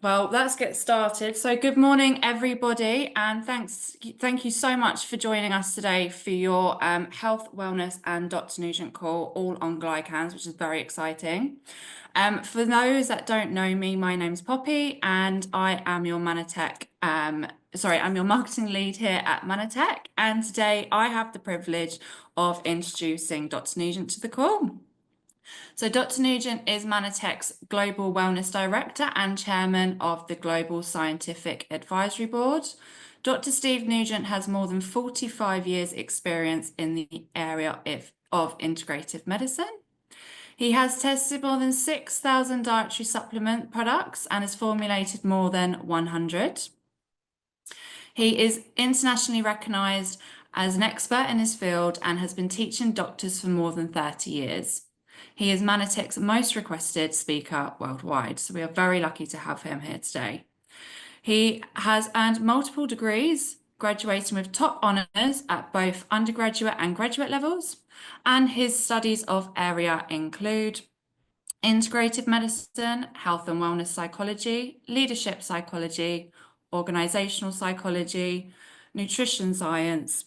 Well, let's get started. So good morning, everybody, and thank you so much for joining us today for your health, wellness, and Dr. Nugent call, all on Glycans, which is very exciting. For those that don't know me, my name's Poppy, and I am your Mannatech. I'm your marketing lead here at Mannatech, and today I have the privilege of introducing Dr. Nugent to the call. So Dr. Nugent is Mannatech's Global Wellness Director and Chairman of the Global Scientific Advisory Board. Dr. Steve Nugent has more than 45 years experience in the area of integrative medicine. He has tested more than 6,000 dietary supplement products and has formulated more than 100. He is internationally recognized as an expert in his field and has been teaching doctors for more than 30 years. He is Mannatech's most requested speaker worldwide, so we are very lucky to have him here today. He has earned multiple degrees, graduating with top honours at both undergraduate and graduate levels, and his studies of area include integrative medicine, health and wellness psychology, leadership psychology, organisational psychology, nutrition science,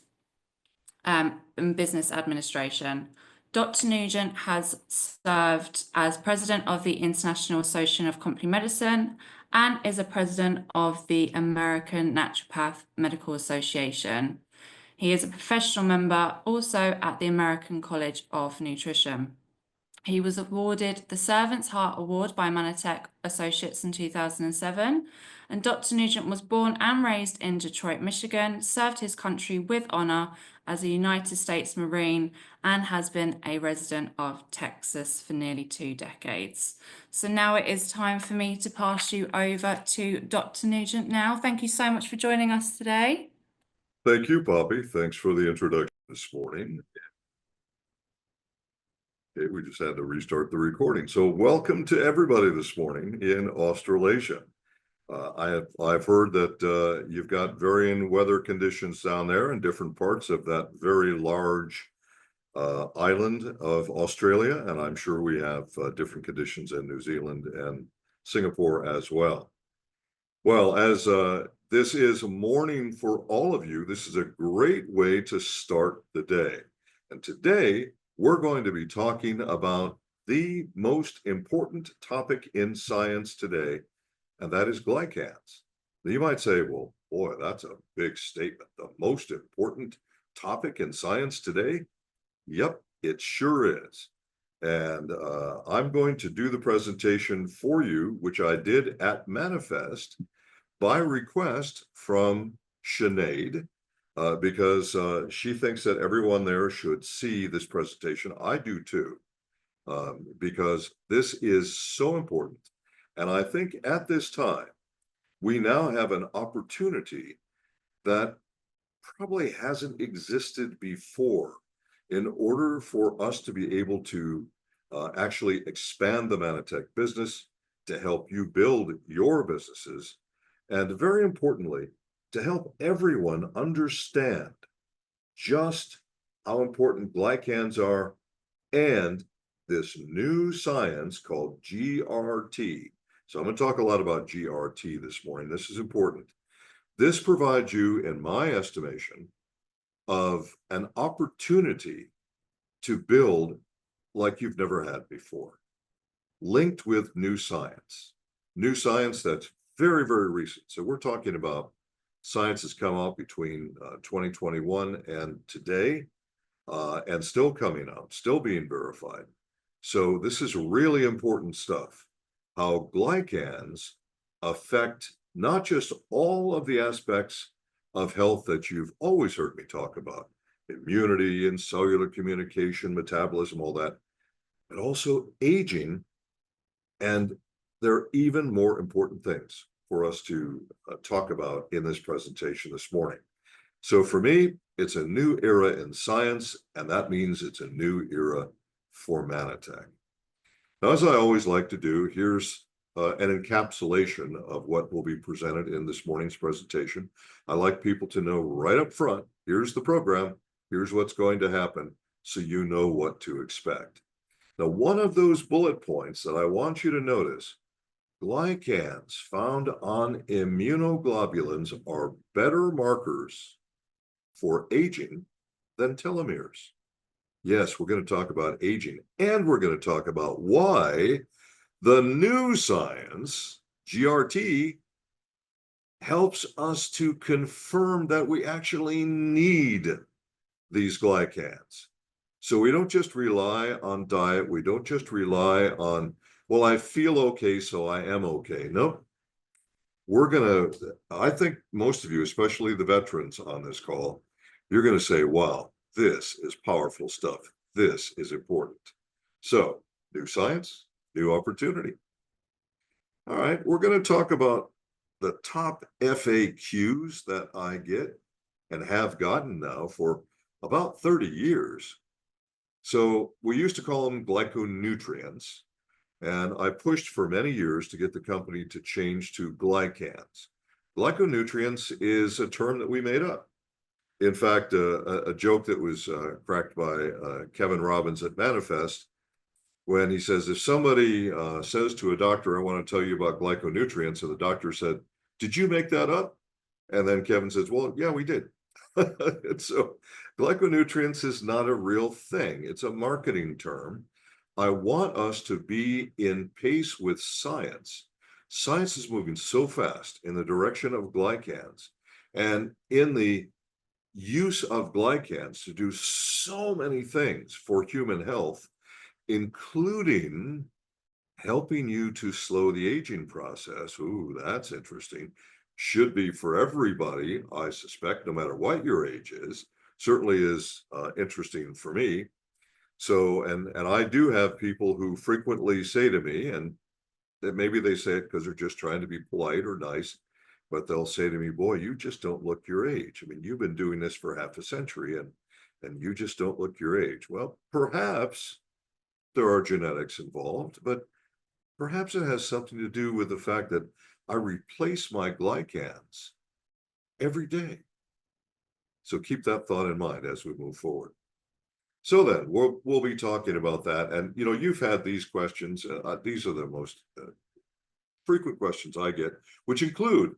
and business administration. Dr. Nugent has served as president of the International Association of Complementary Medicine and is a president of the American Naturopath Medical Association. He is a professional member also at the American College of Nutrition. He was awarded the Servant's Heart Award by Mannatech Associates in 2007, and Dr. Nugent was born and raised in Detroit, Michigan, served his country with honor as a United States Marine, and has been a resident of Texas for nearly 2 decades. So now it is time for me to pass you over to Dr. Nugent now. Thank you so much for joining us today. Thank you, Poppy. Thanks for the introduction this morning. Okay, we just had to restart the recording. So welcome to everybody this morning in Australasia. I've heard that you've got varying weather conditions down there in different parts of that very large island of Australia, and I'm sure we have different conditions in New Zealand and Singapore as well. Well, as this is morning for all of you, this is a great way to start the day. And today, we're going to be talking about the most important topic in science today, and that is glycans. Now you might say, well, boy, that's a big statement. The most important topic in science today? Yep, it sure is. And I'm going to do the presentation for you, which I did at Manifest by request from Sinead, because she thinks that everyone there should see this presentation. I do too, because this is so important. And I think at this time, we now have an opportunity that probably hasn't existed before in order for us to be able to actually expand the Mannatech business, to help you build your businesses, and very importantly, to help everyone understand just how important glycans are and this new science called GRT. So I'm going to talk a lot about GRT this morning. This is important. This provides you, in my estimation, of an opportunity to build like you've never had before, linked with new science that's very, very recent. So we're talking about science has come out between 2021 and today, and still coming out, still being verified. So this is really important stuff, how glycans affect not just all of the aspects of health that you've always heard me talk about, immunity and cellular communication, metabolism, all that, but also aging. And there are even more important things for us to talk about in this presentation this morning. So for me, it's a new era in science, and that means it's a new era for Mannatech. Now, as I always like to do, here's an encapsulation of what will be presented in this morning's presentation. I like people to know right up front, here's the program, here's what's going to happen, so you know what to expect. Now, one of those bullet points that I want you to notice Glycans found on immunoglobulins are better markers for aging than telomeres. Yes, we're going to talk about aging, and we're going to talk about why the new science, GRT, helps us to confirm that we actually need these glycans. So we don't just rely on diet. We don't just rely on, well, I feel okay, so I am okay. Nope. I think most of you, especially the veterans on this call, you're going to say, wow, this is powerful stuff. This is important. So, new science, new opportunity. All right, we're going to talk about the top FAQs that I get and have gotten now for about 30 years. So we used to call them glyconutrients, and I pushed for many years to get the company to change to glycans. Glyconutrients is a term that we made up. In fact, a joke that was cracked by Kevin Robbins at Manifest, when he says, if somebody says to a doctor, I want to tell you about glyconutrients, and the doctor said, did you make that up? And then Kevin says, well, yeah, we did. And so glyconutrients is not a real thing. It's a marketing term. I want us to be in pace with science. Science is moving so fast in the direction of glycans and in the use of glycans to do so many things for human health, including helping you to slow the aging process. Ooh, that's interesting. Should be for everybody, I suspect, no matter what your age is. Certainly is interesting for me. So, and I do have people who frequently say to me, and that maybe they say it because they're just trying to be polite or nice, but they'll say to me, boy, you just don't look your age. I mean, you've been doing this for half a century and you just don't look your age. Well, perhaps there are genetics involved, but perhaps it has something to do with the fact that I replace my glycans every day. So keep that thought in mind as we move forward. So then we'll be talking about that. And, you know, you've had these questions. These are the most frequent questions I get, which include,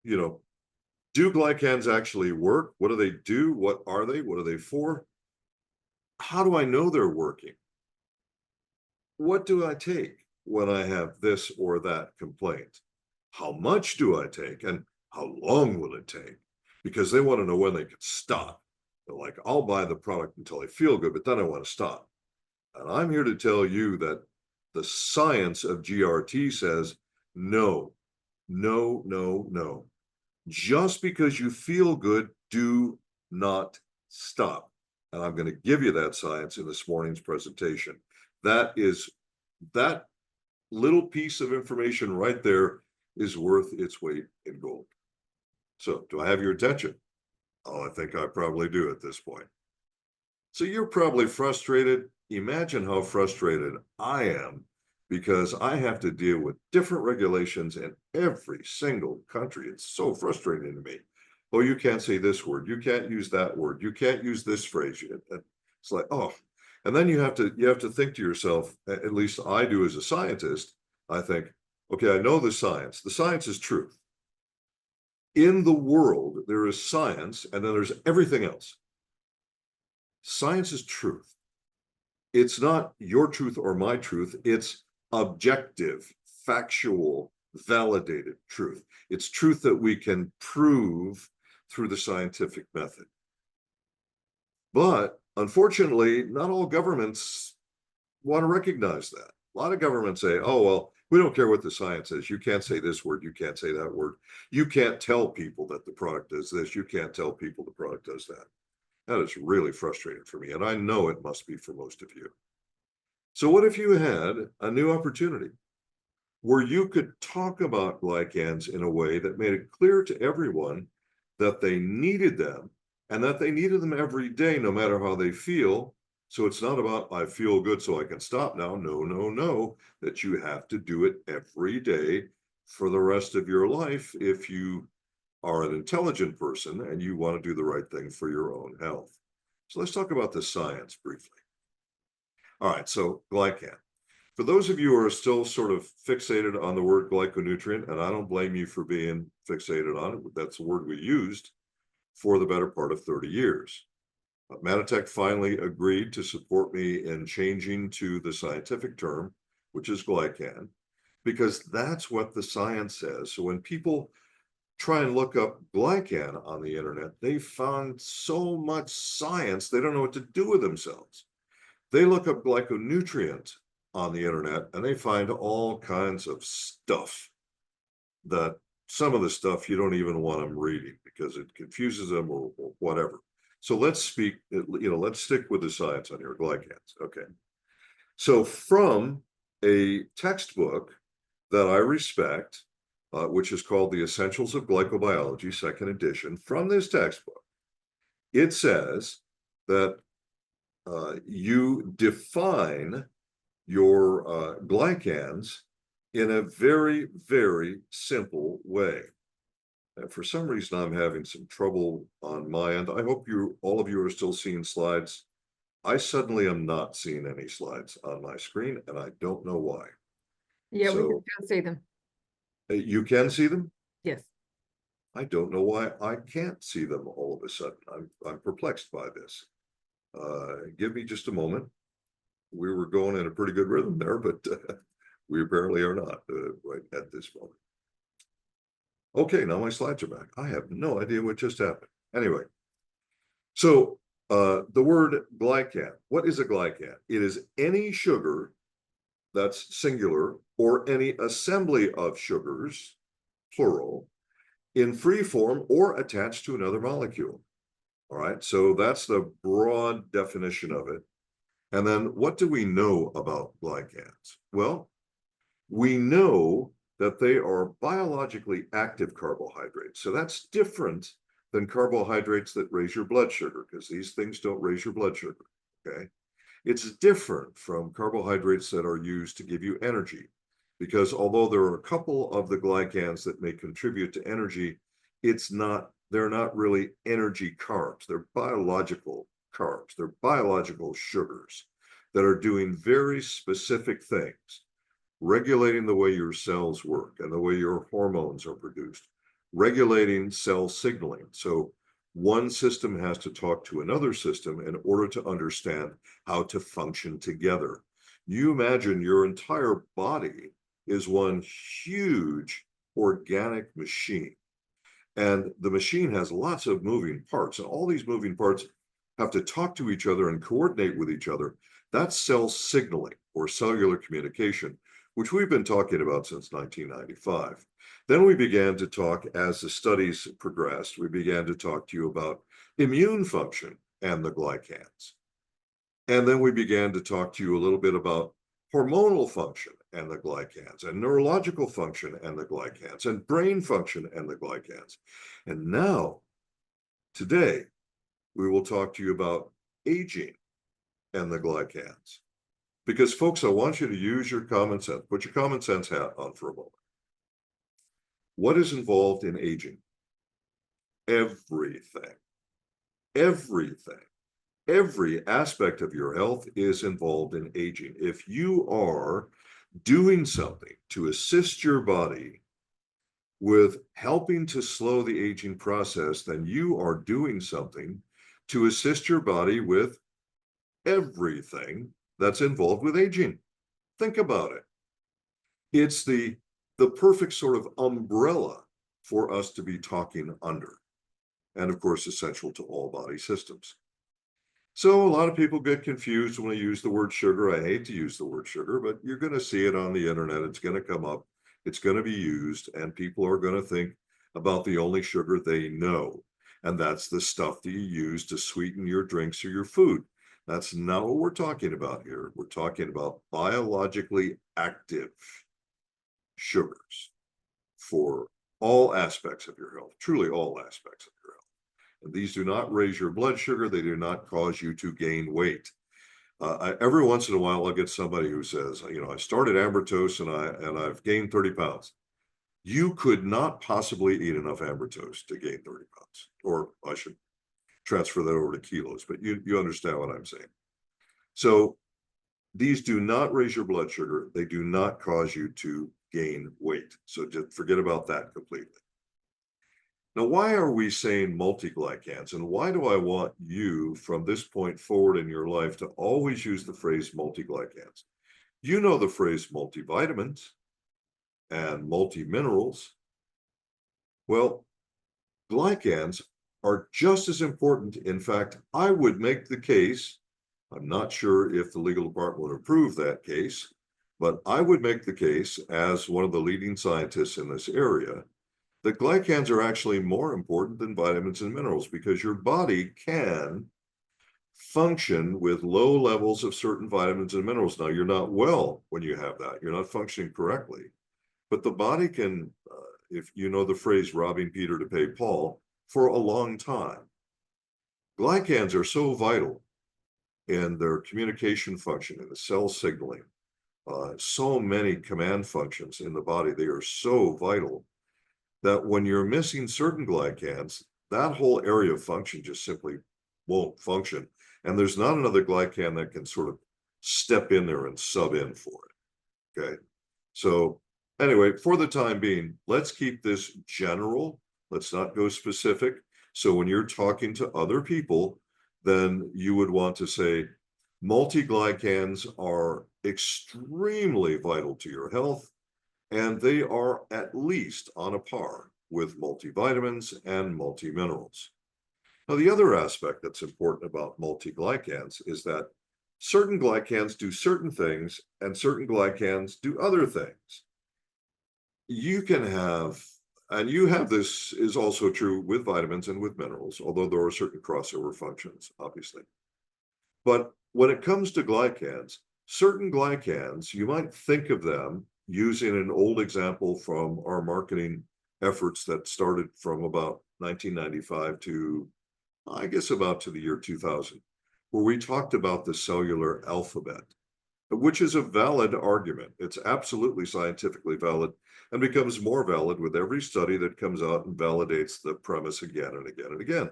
you know, do glycans actually work? What do they do? What are they? What are they for? How do I know they're working? What do I take when I have this or that complaint? How much do I take and how long will it take? Because they want to know when they can stop. They're like, I'll buy the product until I feel good, but then I want to stop. And I'm here to tell you that the science of GRT says, no, no, no, no. Just because you feel good, do not stop. And I'm going to give you that science in this morning's presentation. That little piece of information right there is worth its weight in gold. So do I have your attention? Oh, I think I probably do at this point. So you're probably frustrated. Imagine how frustrated I am because I have to deal with different regulations in every single country. It's so frustrating to me. Oh, you can't say this word. You can't use that word. You can't use this phrase. It's like, oh, and then you have to think to yourself, at least I do as a scientist, I think, okay, I know the science. The science is truth. In the world, there is science, and then there's everything else. Science is truth. It's not your truth or my truth. It's objective, factual, validated truth. It's truth that we can prove through the scientific method. But unfortunately, not all governments want to recognize that. A lot of governments say, oh, well, we don't care what the science is. You can't say this word. You can't say that word. You can't tell people that the product does this. You can't tell people the product does that. That is really frustrating for me. And I know it must be for most of you. So what if you had a new opportunity where you could talk about glycans in a way that made it clear to everyone that they needed them and that they needed them every day, no matter how they feel. So it's not about, I feel good, so I can stop now. No, no, no, that you have to do it every day for the rest of your life if you are an intelligent person and you want to do the right thing for your own health. So let's talk about the science briefly. All right, so glycan. For those of you who are still sort of fixated on the word glyconutrient, and I don't blame you for being fixated on it, that's the word we used for the better part of 30 years. Mannatech finally agreed to support me in changing to the scientific term, which is glycan, because that's what the science says. So when people try and look up glycan on the internet, they found so much science, they don't know what to do with themselves. They look up glyconutrient on the internet and they find all kinds of stuff that some of the stuff you don't even want them reading because it confuses them or whatever. So let's stick with the science on here, glycans. Okay. So from a textbook that I respect, which is called The Essentials of Glycobiology, second edition, from this textbook, it says that you define your glycans in a very, very simple way. And for some reason, I'm having some trouble on my end. I hope all of you are still seeing slides. I suddenly am not seeing any slides on my screen, and I don't know why. Yeah, we can So still see them. you can see them? Yes. I don't know why I can't see them all of a sudden. I'm perplexed by this. Give me just a moment. We were going in a pretty good rhythm there, but we apparently are not right at this moment. Okay, now my slides are back. I have no idea what just happened. Anyway, so the word glycan, what is a glycan? It is any sugar that's singular or any assembly of sugars, plural, in free form or attached to another molecule. All right, so that's the broad definition of it. And then what do we know about glycans? Well, we know that they are biologically active carbohydrates. So that's different than carbohydrates that raise your blood sugar, because these things don't raise your blood sugar, okay? It's different from carbohydrates that are used to give you energy, because although there are a couple of the glycans that may contribute to energy, they're not really energy carbs. They're biological carbs. They're biological sugars that are doing very specific things, regulating the way your cells work and the way your hormones are produced, regulating cell signaling. So one system has to talk to another system in order to understand how to function together. You imagine your entire body is one huge organic machine. And the machine has lots of moving parts, and all these moving parts have to talk to each other and coordinate with each other. That's cell signaling or cellular communication, which we've been talking about since 1995. Then we began to talk, as the studies progressed, we began to talk to you about immune function and the glycans. And then we began to talk to you a little bit about hormonal function and the glycans, and neurological function and the glycans, and brain function and the glycans. And now, today, we will talk to you about aging and the glycans. Because folks, I want you to use your common sense. Put your common sense hat on for a moment. What is involved in aging? Everything. Everything. Every aspect of your health is involved in aging. If you are doing something to assist your body with helping to slow the aging process, then you are doing something to assist your body with everything that's involved with aging. Think about it. It's the perfect sort of umbrella for us to be talking under, and of course, essential to all body systems. So a lot of people get confused when I use the word sugar. I hate to use the word sugar, but you're going to see it on the internet. It's going to come up. It's going to be used, and people are going to think about the only sugar they know. And that's the stuff that you use to sweeten your drinks or your food. That's not what we're talking about here. We're talking about biologically active sugars for all aspects of your health, truly all aspects of your health. And these do not raise your blood sugar. They do not cause you to gain weight. Every once in a while, I'll get somebody who says, I started Ambertoast and I've gained 30 pounds. You could not possibly eat enough Ambertoast to gain 30 pounds, or I should transfer that over to kilos, but you understand what I'm saying. So These do not raise your blood sugar. They do not cause you to gain weight. So just forget about that completely. Now, why are we saying multiglycans? And why do I want you from this point forward in your life to always use the phrase multiglycans? You know the phrase multivitamins and multiminerals. Well, glycans are just as important. In fact, I would make the case, I'm not sure if the legal department would approve that case, but I would make the case as one of the leading scientists in this area that glycans are actually more important than vitamins and minerals because your body can function with low levels of certain vitamins and minerals. Now, you're not well when you have that. You're not functioning correctly. But the body can, if you know the phrase robbing Peter to pay Paul, for a long time. Glycans are so vital in their communication function, in the cell signaling, so many command functions in the body. They are so vital that when you're missing certain glycans, that whole area of function just simply won't function. And there's not another glycan that can sort of step in there and sub in for it. Okay. So anyway, for the time being, let's keep this general. Let's not go specific. So when you're talking to other people, then you would want to say multiglycans are extremely vital to your health, and they are at least on a par with multivitamins and multiminerals. Now, the other aspect that's important about multiglycans is that certain glycans do certain things and certain glycans do other things. You can have, and you have, this is also true with vitamins and with minerals, although there are certain crossover functions, obviously. But when it comes to glycans, certain glycans, you might think of them using an old example from our marketing efforts that started from about 1995 to, I guess, about to the year 2000, where we talked about the cellular alphabet, which is a valid argument. It's absolutely scientifically valid and becomes more valid with every study that comes out and validates the premise again and again and again.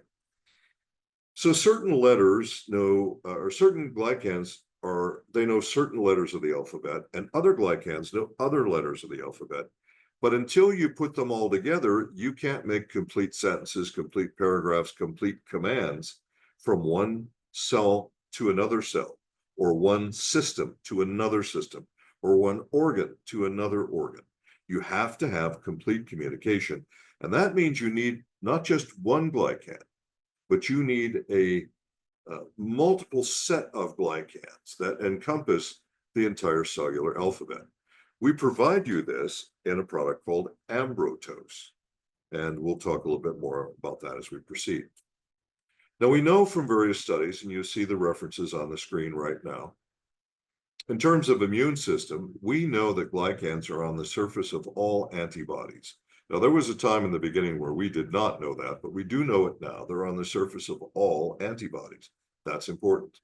So certain letters know, or certain glycans they know certain letters of the alphabet, and other glycans know other letters of the alphabet. But until you put them all together, you can't make complete sentences, complete paragraphs, complete commands from one cell to another cell, or one system to another system, or one organ to another organ. You have to have complete communication. And that means you need not just one glycan, but you need a multiple set of glycans that encompass the entire cellular alphabet. We provide you this in a product called Ambrotose, and we'll talk a little bit more about that as we proceed. Now, we know from various studies, and you see the references on the screen right now, in terms of immune system, we know that glycans are on the surface of all antibodies. Now, there was a time in the beginning where we did not know that, but we do know it now. They're on the surface of all antibodies. That's important.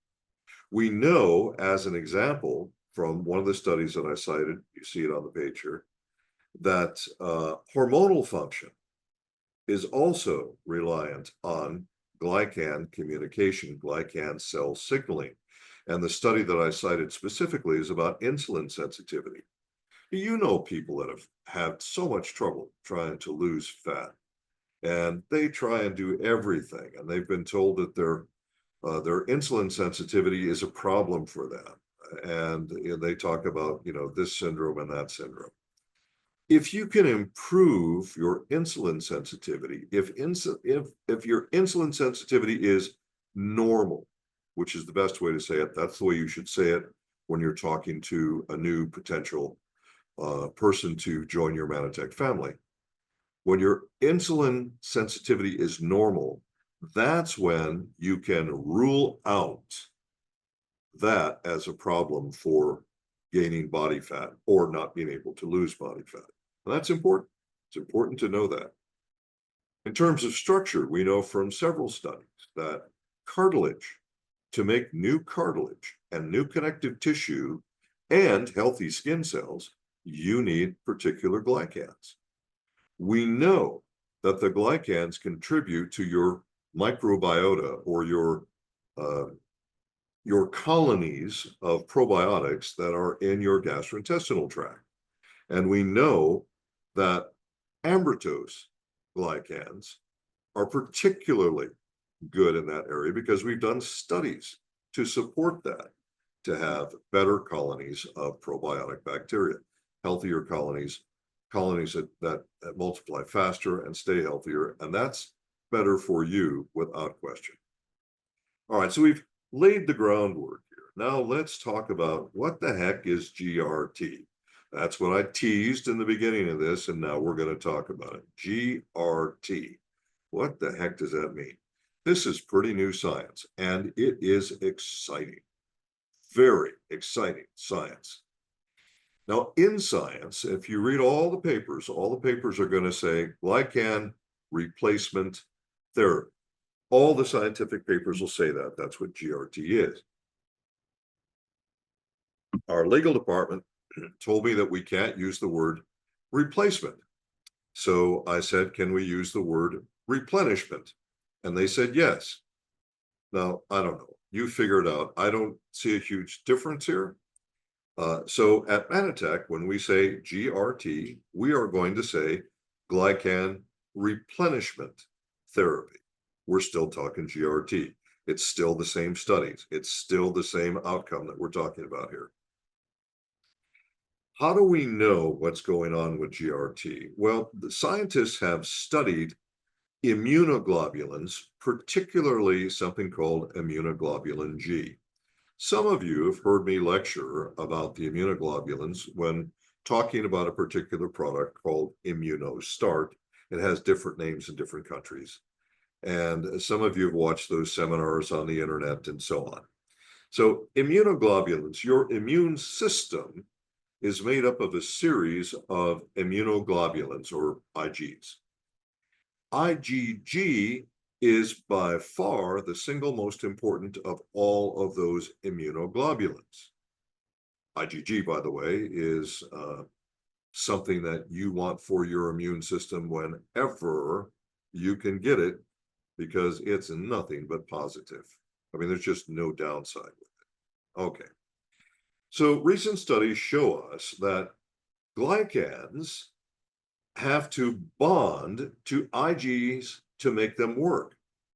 We know, as an example, from one of the studies that I cited, you see it on the page here, that hormonal function is also reliant on glycan communication, glycan cell signaling. And the study that I cited specifically is about insulin sensitivity. You know people that have had so much trouble trying to lose fat, and they try and do everything, and they've been told that their insulin sensitivity is a problem for them. And they talk about, this syndrome and that syndrome. If you can improve your insulin sensitivity, if your insulin sensitivity is normal, which is the best way to say it, that's the way you should say it when you're talking to a new potential person to join your Mannatech family. When your insulin sensitivity is normal, that's when you can rule out that as a problem for gaining body fat or not being able to lose body fat. And that's important. It's important to know that. In terms of structure, we know from several studies that cartilage, to make new cartilage and new connective tissue and healthy skin cells, you need particular glycans. We know that the glycans contribute to your microbiota or your your colonies of probiotics that are in your gastrointestinal tract. And we know that ambrose glycans are particularly good in that area because we've done studies to support that, to have better colonies of probiotic bacteria, healthier colonies, that multiply faster and stay healthier. And that's better for you without question. All right, so we've laid the groundwork here. Now let's talk about what the heck is GRT. That's what I teased in the beginning of this, and now we're going to talk about it. GRT. What the heck does that mean? This is pretty new science, and it is exciting. Very exciting science. Now, in science, if you read all the papers are going to say glycan replacement therapy. All the scientific papers will say that. That's what GRT is. Our legal department told me that we can't use the word replacement. So I said, can we use the word replenishment? And they said yes. Now, I don't know. You figure it out. I don't see a huge difference here. So at Mannatech, when we say GRT, we are going to say glycan replenishment therapy. We're still talking GRT. It's still the same studies. It's still the same outcome that we're talking about here. How do we know what's going on with GRT? Well, the scientists have studied immunoglobulins, particularly something called immunoglobulin G. Some of you have heard me lecture about the immunoglobulins when talking about a particular product called ImmunoStart. It has different names in different countries. And some of you have watched those seminars on the internet and so on. So immunoglobulins, your immune system is made up of a series of immunoglobulins or IgGs. IgG is by far the single most important of all of those immunoglobulins. IgG, by the way, is something that you want for your immune system whenever you can get it, because it's nothing but positive. I mean, there's just no downside with it. Okay. So recent studies show us that glycans have to bond to IgGs to make them work,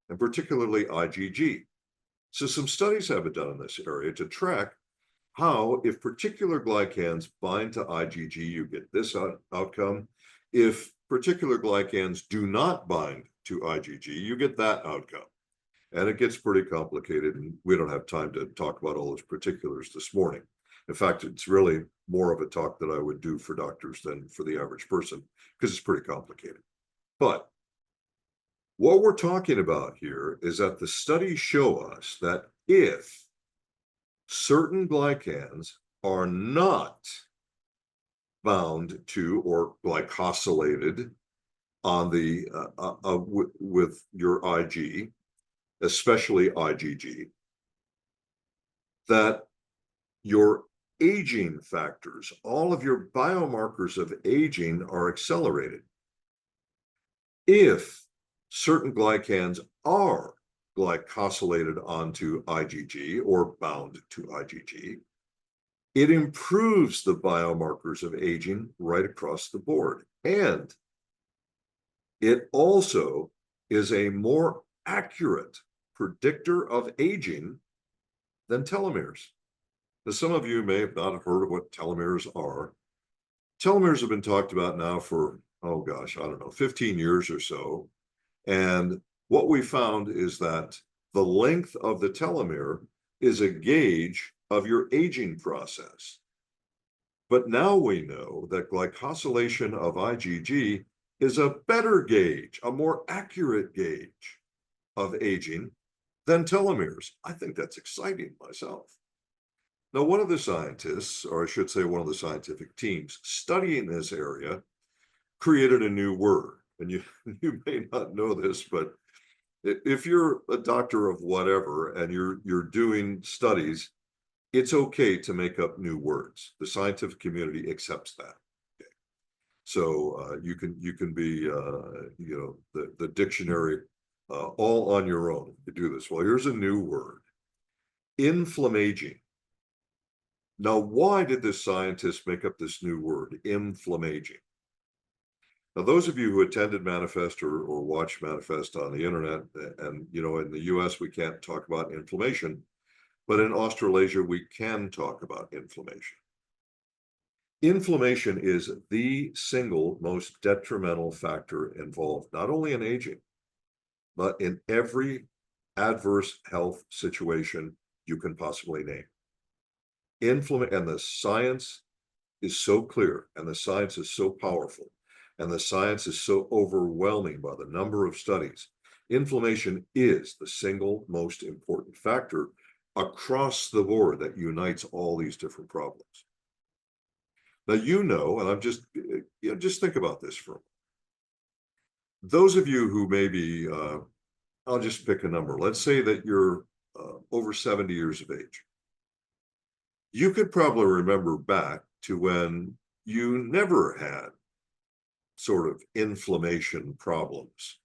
and particularly IgG. So some studies have been done in this area to track how, if particular glycans bind to IgG, you get this outcome. If particular glycans do not bind to IgG, you get that outcome. And it gets pretty complicated, and we don't have time to talk about all those particulars this morning. In fact, it's really more of a talk that I would do for doctors than for the average person, because it's pretty complicated. But what we're talking about here is that the studies show us that if certain glycans are not bound to or glycosylated on the with your Ig, especially IgG, that your aging factors, all of your biomarkers of aging, are accelerated. If certain glycans are glycosylated onto IgG or bound to IgG, it improves the biomarkers of aging right across the board. And it also is a more accurate predictor of aging than telomeres. Now, some of you may have not heard of what telomeres are. Telomeres have been talked about now for, oh gosh, I don't know, 15 years or so. And what we found is that the length of the telomere is a gauge of your aging process. But now we know that glycosylation of IgG is a better gauge, a more accurate gauge of aging than telomeres. I think that's exciting myself. Now, one of the scientists, or I should say one of the scientific teams studying this area, created a new word. And you may not know this, but if you're a doctor of whatever and you're doing studies, it's okay to make up new words. The scientific community accepts that. Okay. So you can be the dictionary all on your own to do this. Well, here's a new word. Inflammaging. Now, why did this scientist make up this new word, inflammaging? Now, those of you who attended Manifest or watched Manifest on the internet, and in the US, we can't talk about inflammation, but in Australasia, we can talk about inflammation. Inflammation is the single most detrimental factor involved, not only in aging, but in every adverse health situation you can possibly name. And the science is so clear, and the science is so powerful, and the science is so overwhelming by the number of studies. Inflammation is the single most important factor across the board that unites all these different problems. Now, and I'm just think about this for a moment. Those of you who maybe, I'll just pick a number. Let's say that you're over 70 years of age. You could probably remember back to when you never had sort of inflammation problems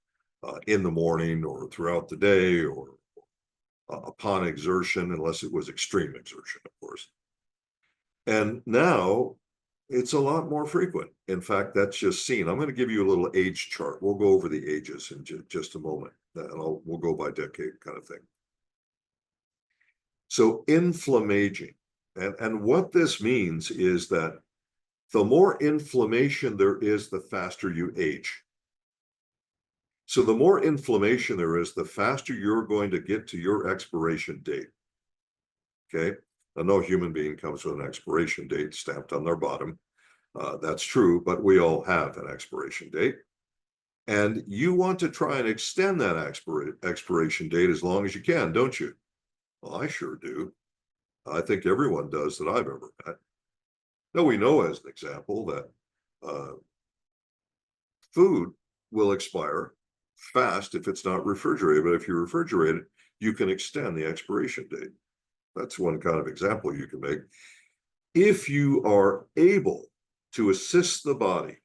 in the morning or throughout the day or upon exertion, unless it was extreme exertion, of course. And now it's a lot more frequent. In fact, that's just seen. I'm going to give you a little age chart. We'll go over the ages in just a moment, and we'll go by decade kind of thing. So inflammaging, and what this means is that the more inflammation there is, the faster you age. So the more inflammation there is, the faster you're going to get to your expiration date. Okay. Now, no human being comes with an expiration date stamped on their bottom. That's true, but we all have an expiration date. And you want to try and extend that expiration date as long as you can, don't you? Well, I sure do. I think everyone does that I've ever met. Now, we know, as an example, that food will expire fast if it's not refrigerated, but if you refrigerate it, you can extend the expiration date. That's one kind of example you can make. If you are able to assist the body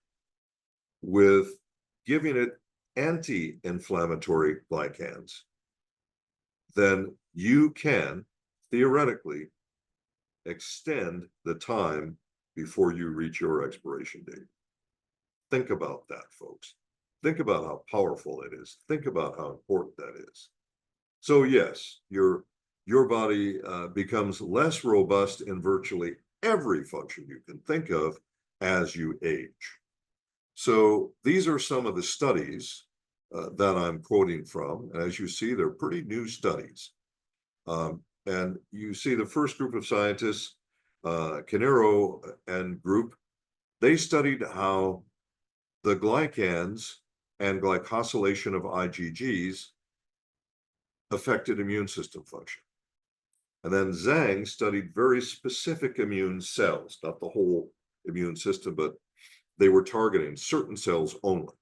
with giving it anti-inflammatory glycans, then you can theoretically extend the time before you reach your expiration date. Think about that, folks. Think about how powerful it is. Think about how important that is. So yes, your body becomes less robust in virtually every function you can think of as you age. So these are some of the studies that I'm quoting from. As you see, they're pretty new studies. And you see the first group of scientists, Canero and group, they studied how the glycans and glycosylation of IgGs affected immune system function. And then Zhang studied very specific immune cells, not the whole immune system, but they were targeting certain cells only.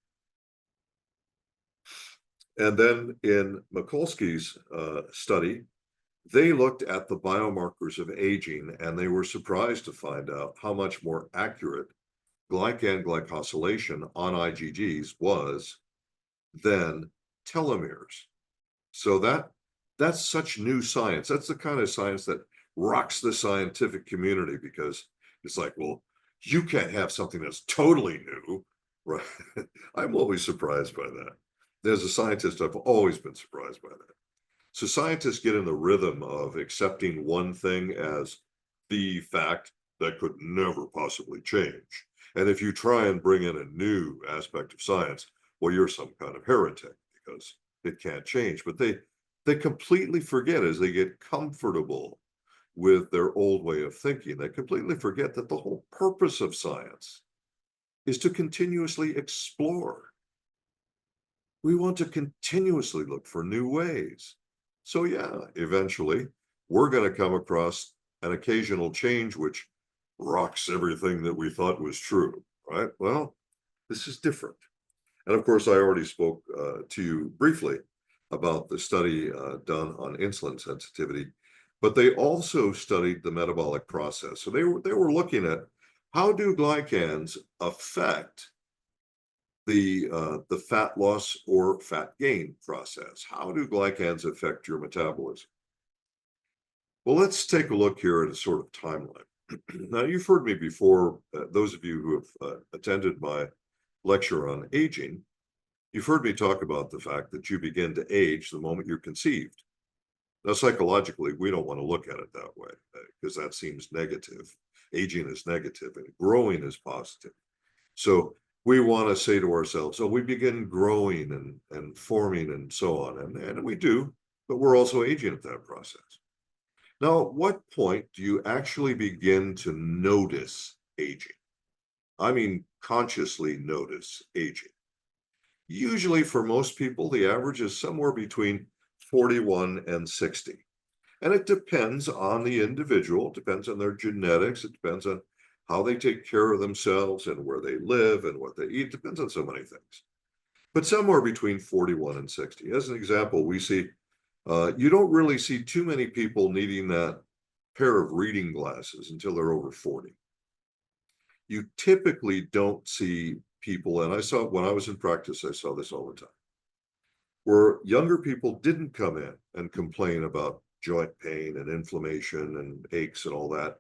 And then in Mikulski's study, they looked at the biomarkers of aging, and they were surprised to find out how much more accurate glycan glycosylation on IgGs was than telomeres. So that's such new science. That's the kind of science that rocks the scientific community, because it's like, well, you can't have something that's totally new, right? I'm always surprised by that. As a scientist, I've always been surprised by that. So scientists get in the rhythm of accepting one thing as the fact that could never possibly change. And if you try and bring in a new aspect of science, well, you're some kind of heretic because it can't change. But they completely forget, as they get comfortable with their old way of thinking, they completely forget that the whole purpose of science is to continuously explore. We want to continuously look for new ways. So yeah, eventually we're going to come across an occasional change which rocks everything that we thought was true, right? Well, this is different. And of course, I already spoke to you briefly about the study done on insulin sensitivity, but they also studied the metabolic process. So they were looking at how do glycans affect the fat loss or fat gain process. How do glycans affect your metabolism? Well, let's take a look here at a sort of timeline. Now, you've heard me before, those of you who have attended my lecture on aging, you've heard me talk about the fact that you begin to age the moment you're conceived. Now, psychologically, we don't want to look at it that way because that seems negative. Aging is negative and growing is positive. So we want to say to ourselves, oh, we begin growing and forming and so on. And we do, but we're also aging at that process. Now, at what point do you actually begin to notice aging? I mean, consciously notice aging. Usually for most people, the average is somewhere between 41 and 60. And it depends on the individual, it depends on their genetics, it depends on how they take care of themselves and where they live and what they eat. It depends on so many things. But somewhere between 41 and 60. As an example, we see you don't really see too many people needing that pair of reading glasses until they're over 40. You typically don't see people, and I saw when I was in practice, I saw this all the time, where younger people didn't come in and complain about joint pain and inflammation and aches and all that.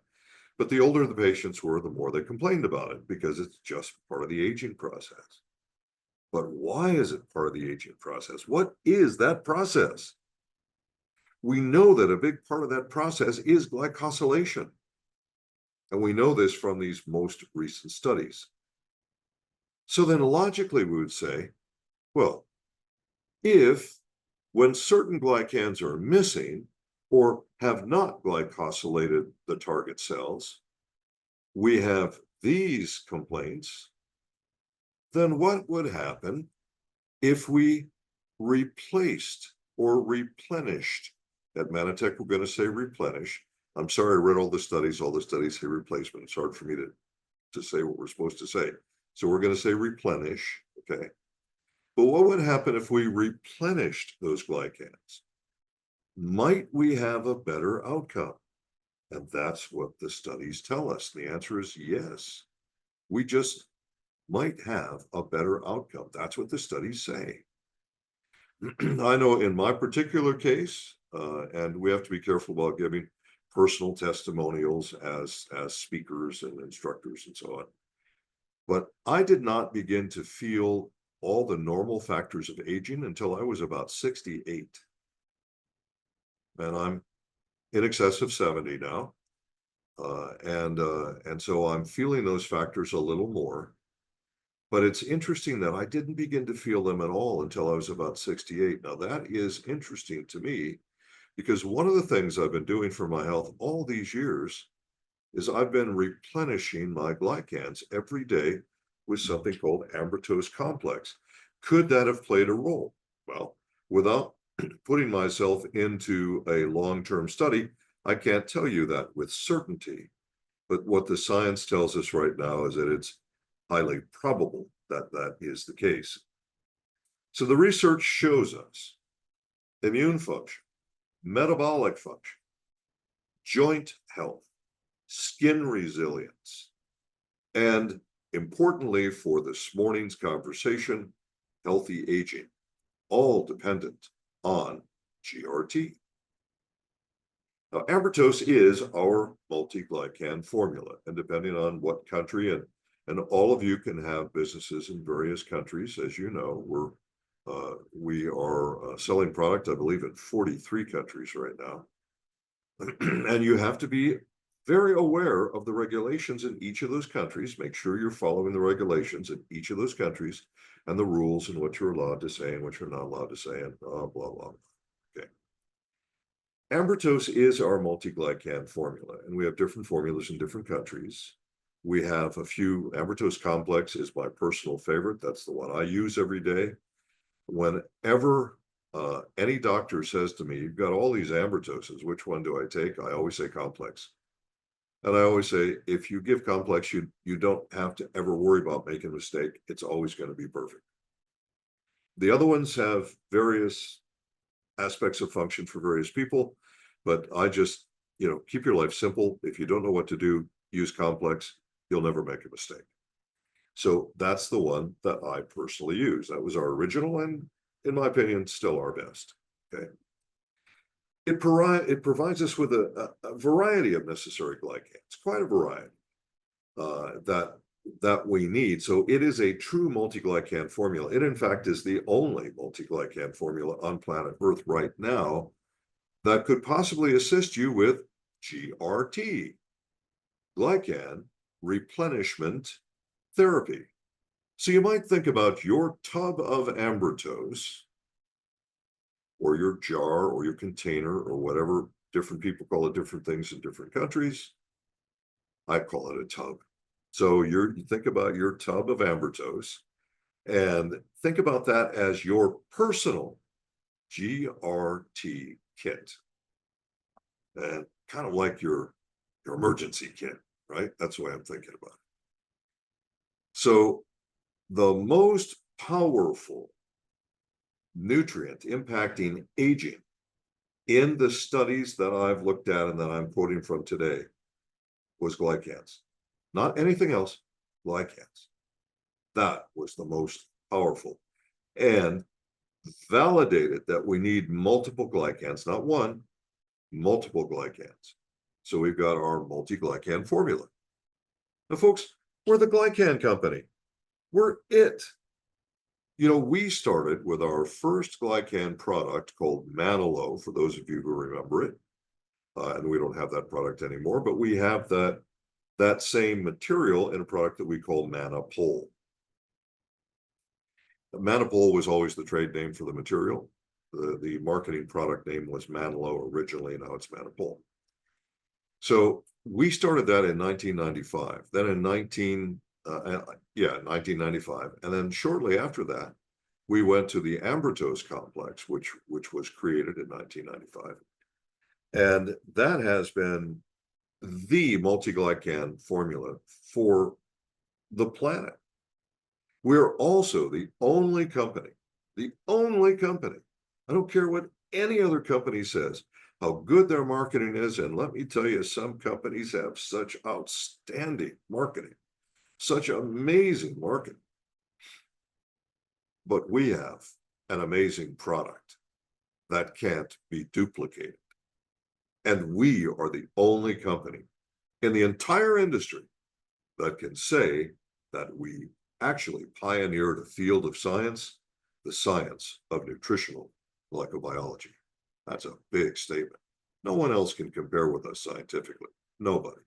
But the older the patients were, the more they complained about it because it's just part of the aging process. But why is it part of the aging process? What is that process? We know that a big part of that process is glycosylation. And we know this from these most recent studies. So then logically we would say, well, if when certain glycans are missing or have not glycosylated the target cells, we have these complaints, then what would happen if we replaced or replenished? At Mannatech, we're going to say replenish. I'm sorry, I read all the studies say replacement. It's hard for me to say what we're supposed to say. So we're going to say replenish, okay? But what would happen if we replenished those glycans? Might we have a better outcome? And that's what the studies tell us. The answer is yes. We just might have a better outcome. That's what the studies say. I know in my particular case, and we have to be careful about giving personal testimonials as speakers and instructors and so on. But I did not begin to feel all the normal factors of aging until I was about 68. And I'm in excess of 70 now. And so I'm feeling those factors a little more. But it's interesting that I didn't begin to feel them at all until I was about 68. Now, that is interesting to me because one of the things I've been doing for my health all these years is I've been replenishing my glycans every day with something called ambrose complex. Could that have played a role? Well, without putting myself into a long-term study, I can't tell you that with certainty. But what the science tells us right now is that it's highly probable that that is the case. So the research shows us immune function, metabolic function, joint health, skin resilience, and importantly for this morning's conversation, healthy aging, all dependent on GRT. Now, ambrose is our multi-glycan formula, and depending on what country, and all of you can have businesses in various countries, as you know, we are selling product, I believe, in 43 countries right now. And you have to be very aware of the regulations in each of those countries. Make sure you're following the regulations in each of those countries and the rules and what you're allowed to say and what you're not allowed to say and blah, blah, blah. Okay. Ambrose is our multi-glycan formula, and we have different formulas in different countries. We have a few. Ambrose complex is my personal favorite. That's the one I use every day. Whenever any doctor says to me, you've got all these ambroses, which one do I take? I always say complex. And I always say, if you give complex, you don't have to ever worry about making a mistake. It's always going to be perfect. The other ones have various aspects of function for various people, but I just, keep your life simple. If you don't know what to do, use complex. You'll never make a mistake. So that's the one that I personally use. That was our original and, in my opinion, still our best. Okay. it provides us with a variety of necessary glycans, quite a variety that we need. So it is a true multi-glycan formula. It, in fact, is the only multi-glycan formula on planet Earth right now that could possibly assist you with GRT, glycan replenishment therapy. So you might think about your tub of ambertose, or your jar, or your container, or whatever. Different people call it different things in different countries. I call it a tub. So you think about your tub of ambertose, and think about that as your personal GRT kit, and kind of like your emergency kit, right? That's the way I'm thinking about it. So the most powerful nutrient impacting aging in the studies that I've looked at and that I'm quoting from today was glycans. Not anything else, glycans. That was the most powerful, and validated that we need multiple glycans, not one, multiple glycans. So we've got our multi-glycan formula. Now, folks, we're the glycan company. We're it. You know, we started with our first glycan product called Mannatech, for those of you who remember it. And we don't have that product anymore, but we have that same material in a product that we call Mannatech. Mannatech was always the trade name for the material. The marketing product name was Mannatech originally, now it's Mannatech. So we started that in 1995. Then in 1995, and then shortly after that, we went to the ambertose complex, which was created in 1995, and that has been the multi-glycan formula for the planet. We're also the only company, I don't care what any other company says, how good their marketing is, and let me tell you, some companies have such outstanding marketing, such amazing marketing. But we have an amazing product that can't be duplicated. And we are the only company in the entire industry that can say that we actually pioneered a field of science, the science of nutritional glycobiology. That's a big statement. No one else can compare with us scientifically. Nobody.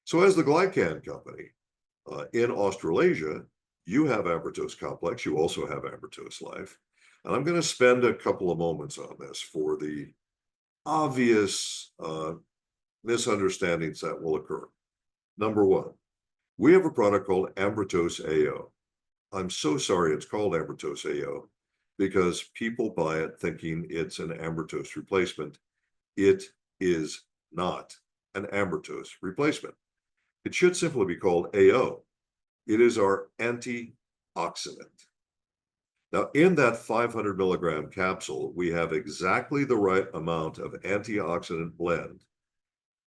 So as the glycan company in Australasia, you have ambertose complex. You also have ambertose life. And I'm going to spend a couple of moments on this for the obvious misunderstandings that will occur. Number one, we have a product called ambertose AO. I'm so sorry it's called ambertose AO, because people buy it thinking it's an ambertose replacement. It is not an ambertose replacement. It should simply be called AO. It is our antioxidant. Now, in that 500 milligram capsule, we have exactly the right amount of antioxidant blend,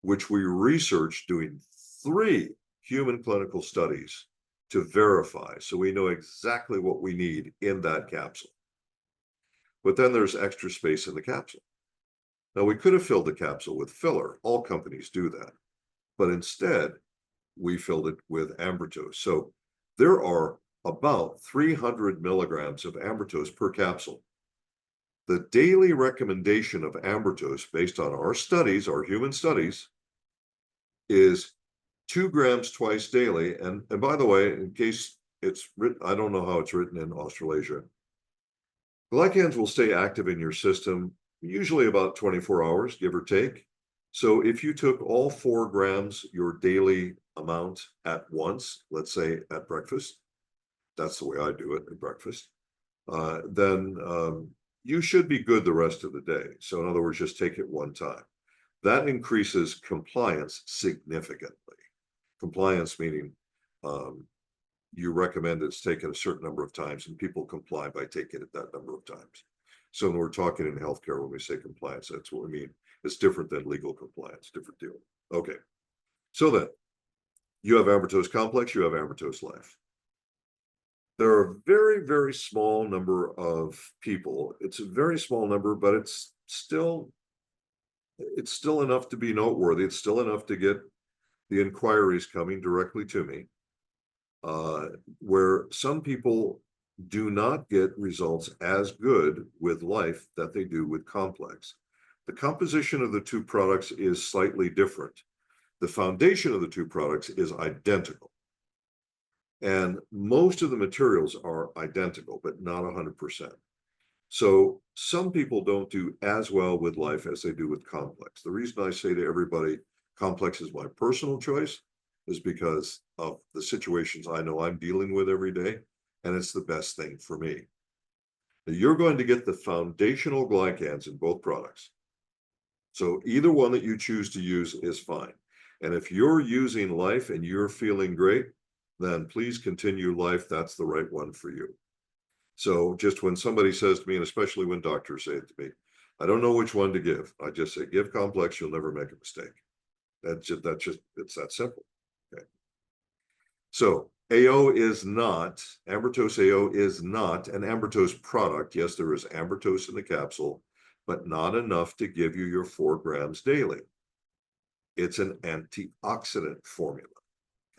which we researched doing 3 human clinical studies to verify. So we know exactly what we need in that capsule. But then there's extra space in the capsule. Now, we could have filled the capsule with filler. All companies do that. But instead, we filled it with ambertose. So there are about 300 milligrams of ambertose per capsule. The daily recommendation of ambertose, based on our studies, our human studies, is 2 grams twice daily. And by the way, in case it's written, I don't know how it's written in Australasia, glycans will stay active in your system usually about 24 hours, give or take. So if you took all 4 grams, your daily amount at once, let's say at breakfast, that's the way I do it at breakfast, then you should be good the rest of the day. So in other words, just take it one time. That increases compliance significantly. Compliance meaning you recommend it's taken a certain number of times and people comply by taking it that number of times. So when we're talking in healthcare, when we say compliance, that's what we mean. It's different than legal compliance, different deal. Okay. So then you have ambertose complex, you have ambertose life. There are a very, very small number of people. It's a very small number, but it's still, it's still enough to be noteworthy. It's still enough to get the inquiries coming directly to me, where some people do not get results as good with Life that they do with Complex. The composition of the two products is slightly different. The foundation of the two products is identical. And most of the materials are identical, but not 100%. So some people don't do as well with Life as they do with Complex. The reason I say to everybody, Complex is my personal choice is because of the situations I know I'm dealing with every day, and it's the best thing for me. Now, you're going to get the foundational glycans in both products. So either one that you choose to use is fine. And if you're using Life and you're feeling great, then please continue Life. That's the right one for you. So just when somebody says to me, and especially when doctors say it to me, I don't know which one to give. I just say, give Complex, you'll never make a mistake. It's that simple. Okay. So AO is not, Ambertose AO is not an Ambertose product. Yes, there is Ambertose in the capsule, but not enough to give you your 4 grams daily. It's an antioxidant formula.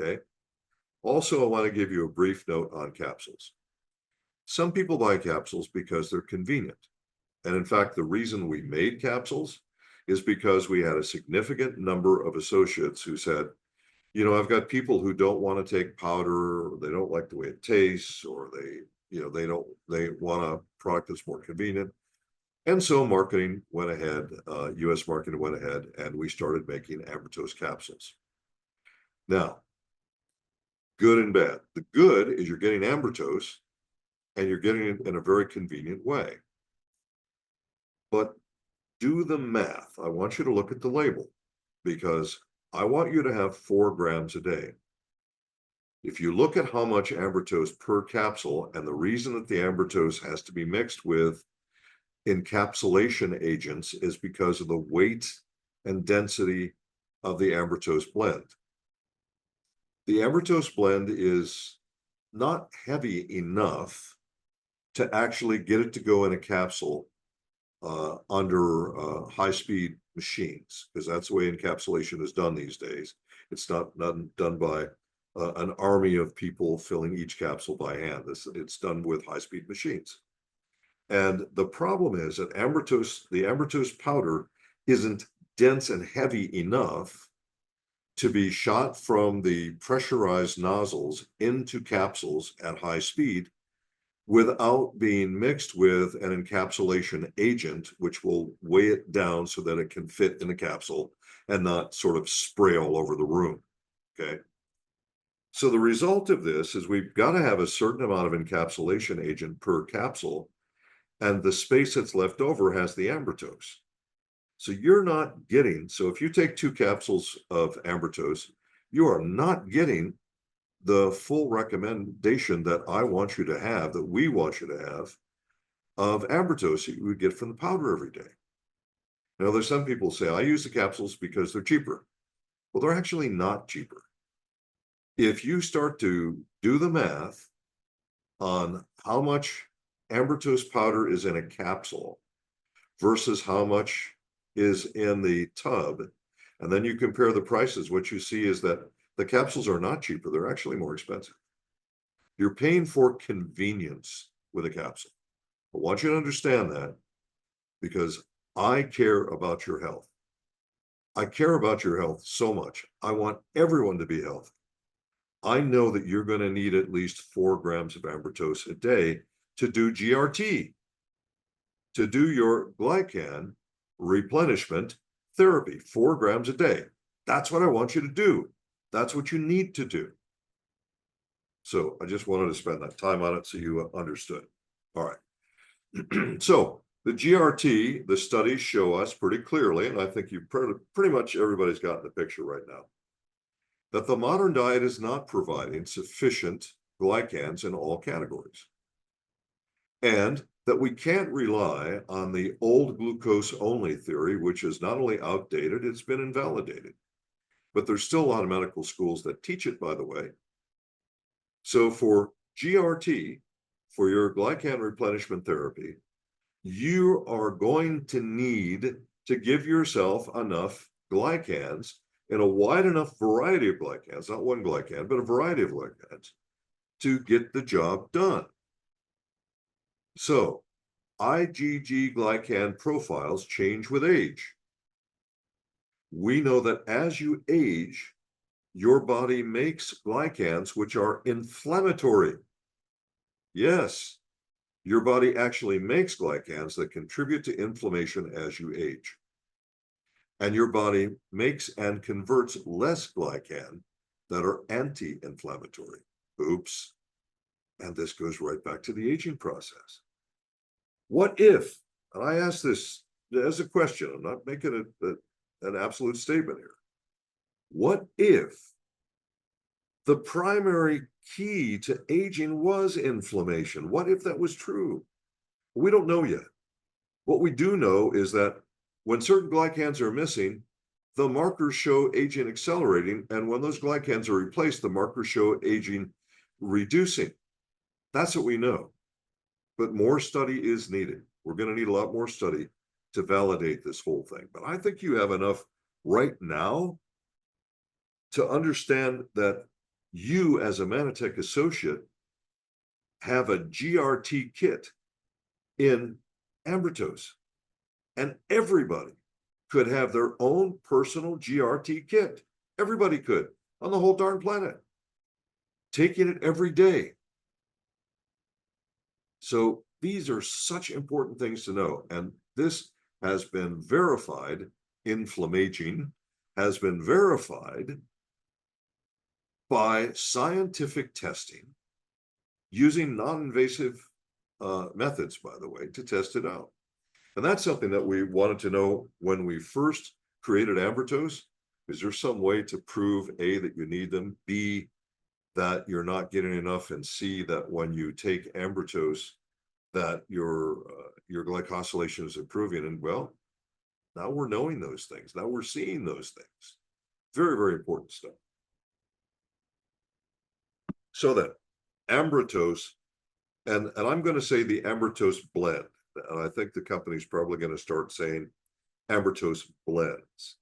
Okay. Also, I want to give you a brief note on capsules. Some people buy capsules because they're convenient. And in fact, the reason we made capsules is because we had a significant number of associates who said, you know, I've got people who don't want to take powder, or they don't like the way it tastes, or they want a product that's more convenient. And so marketing went ahead, US marketing went ahead, and we started making Ambertose capsules. Now, good and bad. The good is you're getting Ambertose, and you're getting it in a very convenient way. But do the math. I want you to look at the label, because I want you to have 4 grams a day. If you look at how much Ambertose per capsule, and the reason that the Ambertose has to be mixed with encapsulation agents is because of the weight and density of the Ambertose blend. The Ambertose blend is not heavy enough to actually get it to go in a capsule under high-speed machines, because that's the way encapsulation is done these days. It's not done by an army of people filling each capsule by hand. It's done with high-speed machines. And the problem is that the Ambertose powder isn't dense and heavy enough to be shot from the pressurized nozzles into capsules at high speed without being mixed with an encapsulation agent, which will weigh it down so that it can fit in the capsule and not sort of spray all over the room. Okay. So the result of this is we've got to have a certain amount of encapsulation agent per capsule, and the space that's left over has the Ambertose. So you're not getting, so if you take 2 capsules of Ambertose, you are not getting the full recommendation that I want you to have, that we want you to have, of Ambertose that you would get from the powder every day. Now, there's some people say, I use the capsules because they're cheaper. Well, they're actually not cheaper. If you start to do the math on how much Ambertose powder is in a capsule versus how much is in the tub, and then you compare the prices, what you see is that the capsules are not cheaper. They're actually more expensive. You're paying for convenience with a capsule. I want you to understand that, because I care about your health. I care about your health so much. I want everyone to be healthy. I know that you're going to need at least 4 grams of Ambertose a day to do GRT, to do your glycan replenishment therapy, 4 grams a day. That's what I want you to do. That's what you need to do. So I just wanted to spend that time on it so you understood. All right. So the GRT, the studies show us pretty clearly, and I think you've pretty much everybody's gotten the picture right now, that the modern diet is not providing sufficient glycans in all categories. And that we can't rely on the old glucose-only theory, which is not only outdated, it's been invalidated. But there's still a lot of medical schools that teach it, by the way. So for GRT, for your glycan replenishment therapy, you are going to need to give yourself enough glycans in a wide enough variety of glycans, not one glycan, but a variety of glycans, to get the job done. So IgG glycan profiles change with age. We know that as you age, your body makes glycans which are inflammatory. Yes, your body actually makes glycans that contribute to inflammation as you age. And your body makes and converts less glycan that are anti-inflammatory. Oops. And this goes right back to the aging process. What if, and I ask this as a question, I'm not making an absolute statement here. What if the primary key to aging was inflammation? What if that was true? We don't know yet. What we do know is that when certain glycans are missing, the markers show aging accelerating, and when those glycans are replaced, the markers show aging reducing. That's what we know. But more study is needed. We're going to need a lot more study to validate this whole thing. But I think you have enough right now to understand that you, as a Mannatech associate, have a GRT kit in Ambertose, and everybody could have their own personal GRT kit. Everybody could, on the whole darn planet, taking it every day. So these are such important things to know, and this has been verified. Inflammaging has been verified by scientific testing using non-invasive methods, by the way, to test it out. And that's something that we wanted to know when we first created Ambertose. Is there some way to prove A, that you need them, B, that you're not getting enough, and C, that when you take Ambertose, that your glycosylation is improving? And well, now we're knowing those things. Now we're seeing those things. Very, very important stuff. So then, Ambertose, and I'm going to say the Ambertose blend, and I think the company's probably going to start saying Ambertose blends.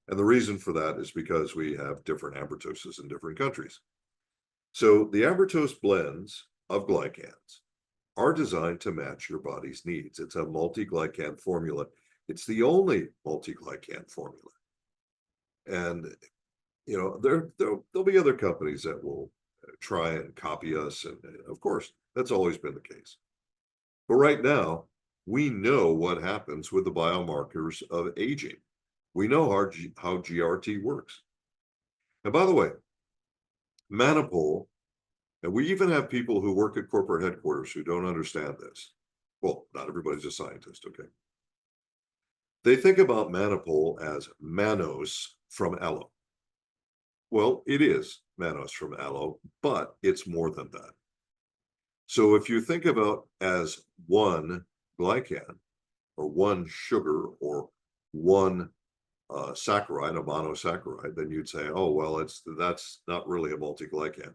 And the reason for that is because we have different Ambertoses in different countries. So the Ambertose blends of glycans are designed to match your body's needs. It's a multi-glycan formula. It's the only multi-glycan formula. And, you know, there'll be other companies that will try and copy us. And of course, that's always been the case. But right now, we know what happens with the biomarkers of aging. We know how GRT works. And by the way, Mannapol, and we even have people who work at corporate headquarters who don't understand this. Well, not everybody's a scientist, okay? They think about Mannapol as mannose from aloe. Well, it is mannose from aloe, but it's more than that. So if you think about as one glycan, or one sugar, or one saccharide, a monosaccharide, then you'd say, oh, well, that's not really a multi-glycan.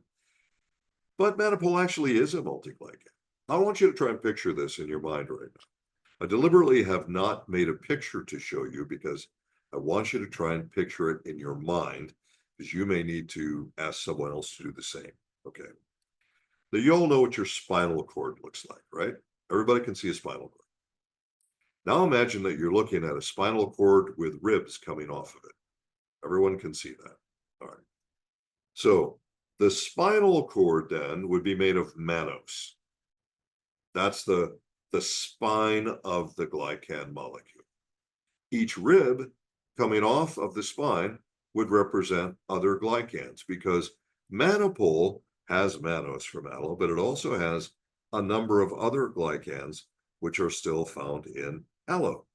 But Mannapol actually is a multi-glycan. I want you to try and picture this in your mind right now. I deliberately have not made a picture to show you because I want you to try and picture it in your mind, because you may need to ask someone else to do the same. Okay. Now, you all know what your spinal cord looks like, right? Everybody can see a spinal cord. Now imagine that you're looking at a spinal cord with ribs coming off of it. Everyone can see that. All right. So the spinal cord then would be made of mannose. That's the spine of the glycan molecule. Each rib coming off of the spine would represent other glycans, because Mannapol has mannose from aloe, but it also has a number of other glycans which are still found in aloe,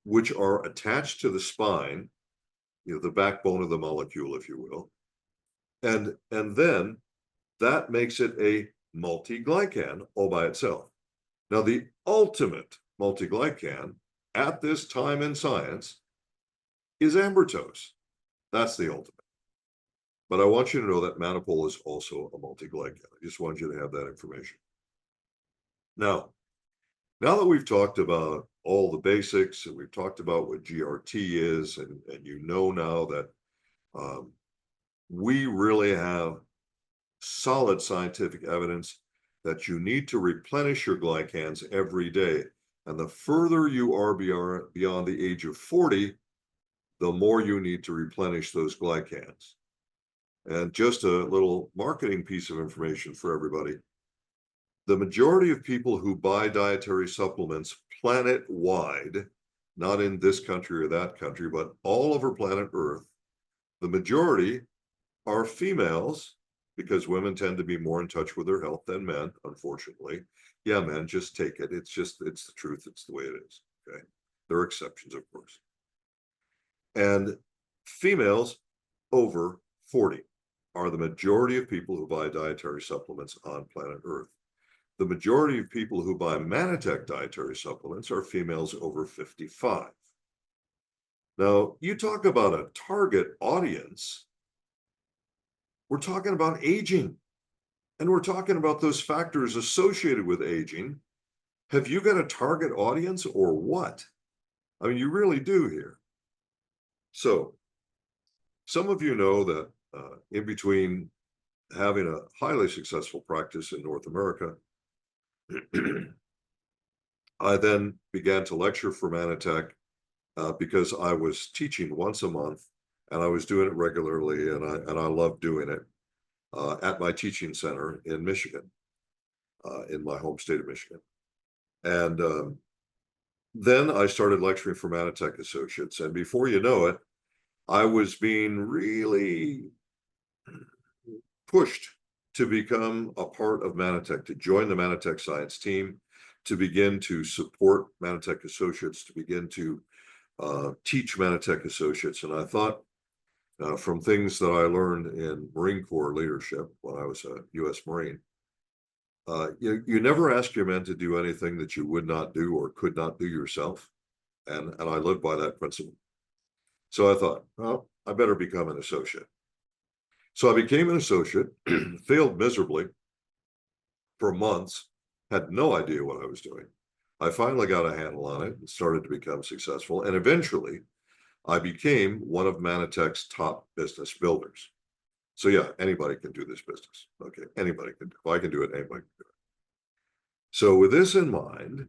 which are attached to the spine, you know, the backbone of the molecule, if you will. And then that makes it a multi-glycan all by itself. Now, the ultimate multi-glycan at this time in science is Ambertose. That's the ultimate. But I want you to know that Mannapol is also a multi-glycan. I just want you to have that information. Now, Now that we've talked about all the basics and we've talked about what GRT is, and you know now that um, we really have solid scientific evidence that you need to replenish your glycans every day. And the further you are beyond the age of 40, the more you need to replenish those glycans. And just a little marketing piece of information for everybody. The majority of people who buy dietary supplements planet-wide, not in this country or that country, but all over planet Earth, the majority are females, because women tend to be more in touch with their health than men, unfortunately. Yeah, men, just take it. It's the truth. It's the way it is. Okay. There are exceptions, of course. And females over 40 are the majority of people who buy dietary supplements on planet Earth. The majority of people who buy Mannatech dietary supplements are females over 55. Now, you talk about a target audience. We're talking about aging, and we're talking about those factors associated with aging. Have you got a target audience or what? I mean, you really do here. So some of you know that in between having a highly successful practice in North America, I then began to lecture for Mannatech because I was teaching once a month, and I was doing it regularly, and I loved doing it at my teaching center in Michigan, in my home state of Michigan. And then I started lecturing for Mannatech Associates, and before you know it, I was being really pushed to become a part of Mannatech, to join the Mannatech science team, to begin to support Mannatech Associates, to begin to teach Mannatech Associates. And I thought, from things that I learned in Marine Corps leadership when I was a U.S. Marine, you never ask your men to do anything that you would not do or could not do yourself. And I live by that principle. So I thought, well, I better become an associate. So I became an associate, failed miserably for months, had no idea what I was doing. I finally got a handle on it and started to become successful. And eventually, I became one of Mannatech's top business builders. So yeah, anybody can do this business. Okay, anybody can do it. If I can do it, anybody can do it. So with this in mind,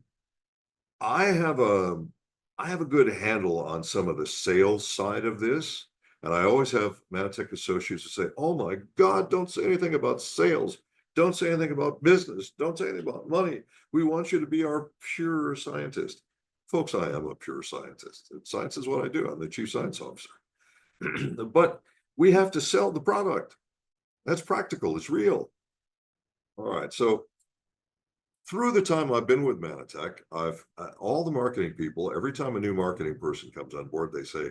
I have a good handle on some of the sales side of this. And I always have Mannatech associates who say, oh my God, don't say anything about sales. Don't say anything about business. Don't say anything about money. We want you to be our pure scientist. Folks, I am a pure scientist. Science is what I do. I'm the chief science officer. But we have to sell the product. That's practical. It's real. All right. So through the time I've been with Mannatech, all the marketing people, every time a new marketing person comes on board, they say,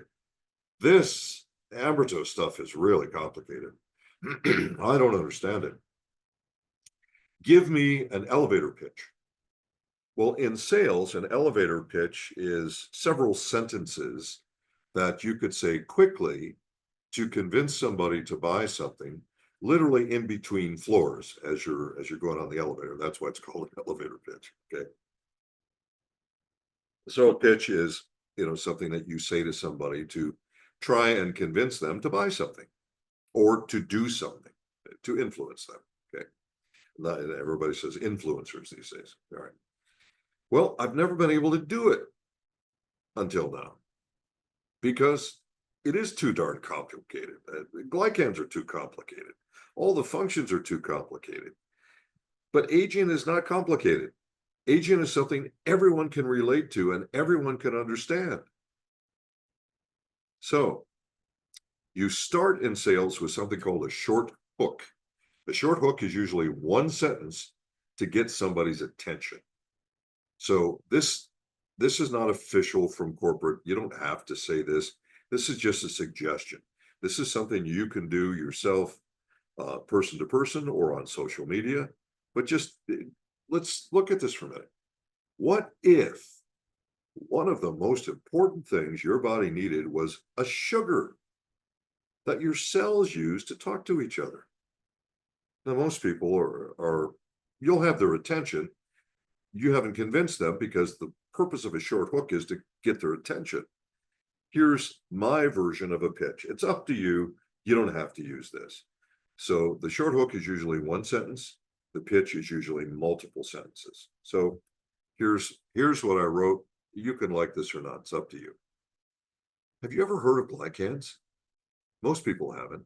this Ambrito stuff is really complicated. I don't understand it. Give me an elevator pitch. Well, in sales, an elevator pitch is several sentences that you could say quickly to convince somebody to buy something, literally in between floors as you're going on the elevator. That's why it's called an elevator pitch. Okay. So a pitch is, something that you say to somebody to try and convince them to buy something or to do something, to influence them. Okay. Not everybody says influencers these days. All right. Well, I've never been able to do it until now because it is too darn complicated. Glycans are too complicated. All the functions are too complicated. But aging is not complicated. Aging is something everyone can relate to and everyone can understand. So you start in sales with something called a short hook. The short hook is usually one sentence to get somebody's attention. So this is not official from corporate. You don't have to say this. This is just a suggestion. This is something you can do yourself, person to person or on social media. But just let's look at this for a minute. What if one of the most important things your body needed was a sugar that your cells use to talk to each other? Now, most people are you'll have their attention, you haven't convinced them, because the purpose of a short hook is to get their attention. Here's my version of a pitch. It's up to you. You don't have to use this. So the short hook is usually one sentence. The pitch is usually multiple sentences. So here's what I wrote. You can like this or not. It's up to you. Have you ever heard of glycans? Most people haven't.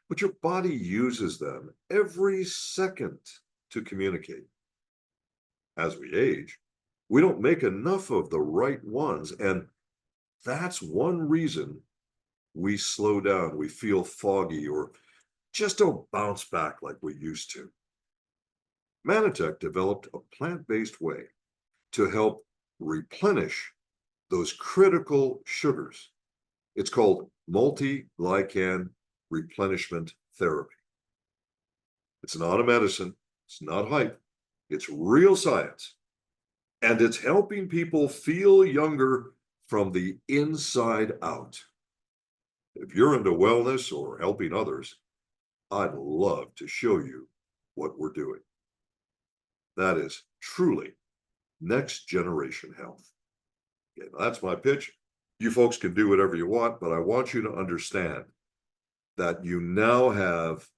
But your body uses them every second to communicate. As we age, we don't make enough of the right ones, and that's one reason we slow down, we feel foggy, or just don't bounce back like we used to. Mannatech developed a plant-based way to help replenish those critical sugars. It's called multi-glycan replenishment therapy. It's not a medicine, it's not hype, it's real science. And it's helping people feel younger from the inside out. If you're into wellness or helping others, I'd love to show you what we're doing. That is truly next generation health. Okay, that's my pitch. You folks can do whatever you want, but I want you to understand that you now have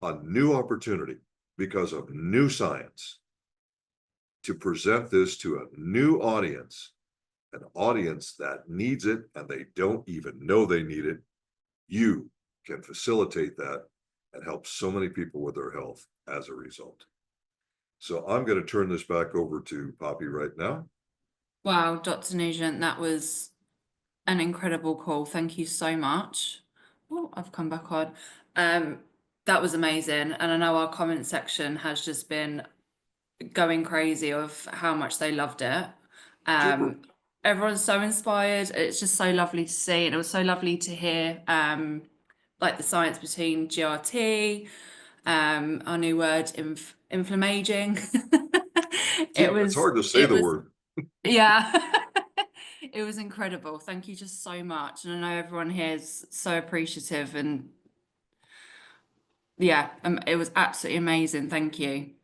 a new opportunity because of new science to present this to a new audience, an audience that needs it and they don't even know they need it. You can facilitate that and help so many people with their health as a result. So I'm going to turn this back over to Poppy right now. Wow, Dr. Nugent, that was an incredible call. Thank you so much. Oh, I've come back on. That was amazing. And I know our comment section has just been going crazy of how much they loved it. Super. Everyone's so inspired. It's just so lovely to see. And it was so lovely to hear like the science between GRT, our new word, inflammaging. It's hard to say it the was, word. yeah. It was incredible. Thank you just so much. And I know everyone here is so appreciative, and yeah, it was absolutely amazing. Thank you.